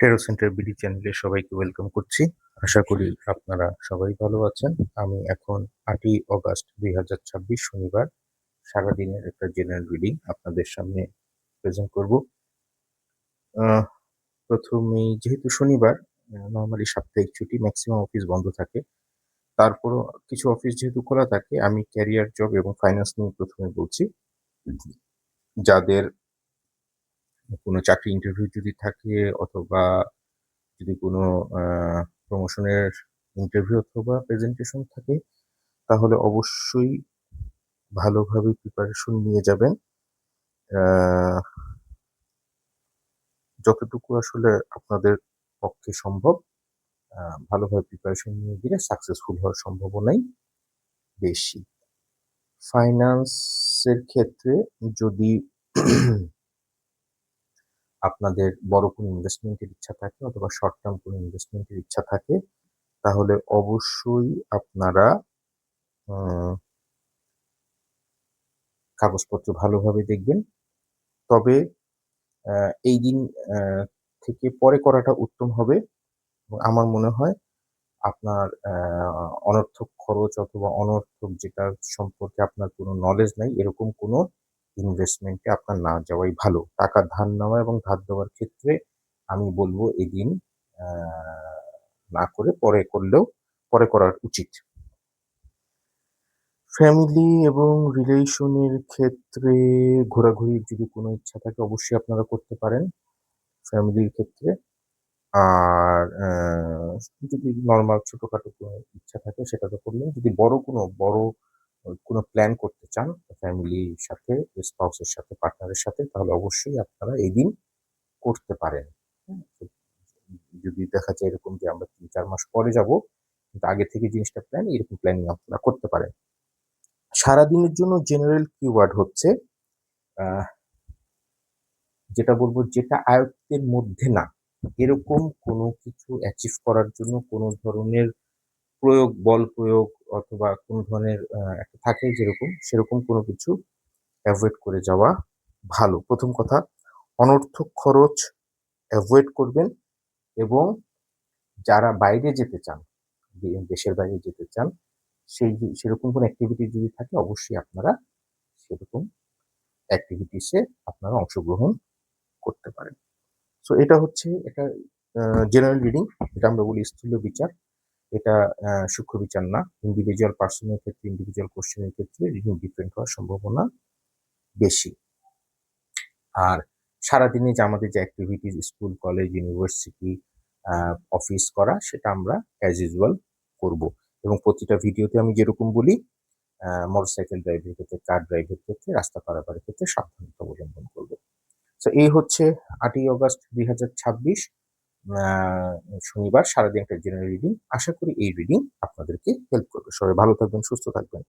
Tarot centre BD চ্যানেলে সবাইকে welcome করছি। আশা করি আপনারা সবাই ভালো আছেন। আমি এখন ৮ই অগাস্ট ২০২৬ শনিবার সারাদিনের একটা জেনারেল রিডিং আপনাদের সামনে প্রেজেন্ট করব। আহ, প্রথমেই যেহেতু শনিবার নর্মালি সাপ্তাহিক ছুটি, ম্যাক্সিমাম অফিস বন্ধ থাকে। তারপরও কিছু অফিস যেহেতু খোলা থাকে, আমি ক্যারিয়ার জব এবং ফাইন্যান্স নিয়ে প্রথমে বলছি। যাদের কোনো চাকরি ইন্টারভিউ যদি থাকে, অথবা যদি কোনো প্রমোশনের ইন্টারভিউ অথবা প্রেজেন্টেশন থাকে, তাহলে অবশ্যই ভালোভাবে প্রিপারেশন নিয়ে যাবেন। আহ, যতটুকু আসলে আপনাদের পক্ষে সম্ভব ভালোভাবে প্রিপারেশন নিয়ে গেলে সাকসেসফুল হওয়ার সম্ভাবনাই বেশি। ফাইন্যান্সের ক্ষেত্রে যদি আপনাদের বড় কোনো ইনভেস্টমেন্টের ইচ্ছা থাকে অথবা শর্ট টার্ম কোনো ইনভেস্টমেন্টের ইচ্ছা থাকে, তাহলে অবশ্যই আপনারা কাগজপত্র ভালোভাবে দেখবেন। তবে এই দিন থেকে পরে করাটা উত্তম হবে। এবং আমার মনে হয় আপনার অনর্থক খরচ অথবা অনর্থক যেটা সম্পর্কে আপনার কোনো নলেজ নাই, এরকম কোনো ইনভেস্টমেন্টে আপনার না যাওয়াই ভালো। টাকা ধার নেওয়া এবং ধার দেওয়ার ক্ষেত্রে আমি বলব এদিন আ না করে পরে করলেও পরে করা উচিত। ফ্যামিলি এবং রিলেশনের ক্ষেত্রে ঘোরাঘুরির যদি কোনো ইচ্ছা থাকে, অবশ্যই আপনারা করতে পারেন ফ্যামিলির ক্ষেত্রে। আর যদি নরমাল ছোটখাটো কোনো ইচ্ছা থাকে সেটা তো করলেন। যদি বড় কোনো প্ল্যান করতে চান ফ্যামিলির সাথে, স্পাউসের সাথে, পার্টনারের সাথে, তাহলে অবশ্যই আপনারা এই দিন করতে পারেন। হুম? যদি দেখা যায় এরকম যে আমরা ৩-৪ মাস পরে যাবো, কিন্তু আগে থেকে জিনিসটা এরকম প্ল্যানিং আপনারা করতে পারেন। সারাদিনের জন্য জেনারেল কিওয়ার্ড হচ্ছে আহ যেটা বলব, যেটা আয়ত্তের মধ্যে না, এরকম কোনো কিছু অ্যাচিভ করার জন্য কোনো ধরনের বল প্রয়োগ অথবা কোনো ধরনের একটা থাকে যেরকম, সেরকম কোনো কিছু এভয়েড করে যাওয়া ভালো। ১ম কথা, অনর্থক খরচ এভয়েড করবেন। এবং যারা বাইরে যেতে চান, দেশের বাইরে যেতে চান, সেরকম কোনো এক্টিভিটি যদি থাকে, অবশ্যই আপনারা সেরকম এক্টিভিটিসে আপনারা অংশগ্রহণ করতে পারেন। সো এটা হচ্ছে এটা জেনারেল রিডিং। এটা আমরা বলি স্থূল বিচার। এটা সূক্ষ্ম বিচার না। ইন্ডিভিজুয়াল পার্সনের ক্ষেত্রে, ইন্ডিভিজুয়াল কোয়েশ্চেনের ক্ষেত্রে রিডিং ডিফারেন্ট হওয়ার সম্ভাবনা বেশি। আর সারাদিনে যে আমাদের যে activities, school, college, university, office করা, সেটা আমরা অ্যাজ ইউজুয়াল করব। এবং প্রতিটা ভিডিওতে আমি যেরকম বলি, মোটরসাইকেল ড্রাইভের ক্ষেত্রে, কার ড্রাইভের ক্ষেত্রে, রাস্তা পারাপারের ক্ষেত্রে সাবধানতা অবলম্বন করব। সো এই হচ্ছে ৮ই অগাস্ট ২০২৬ আ শনিবার সারাদিন একটা জেনারেল রিডিং। আশা করি এই রিডিং আপনাদেরকে হেল্প করবে। সবাই ভালো থাকবেন, সুস্থ থাকবেন।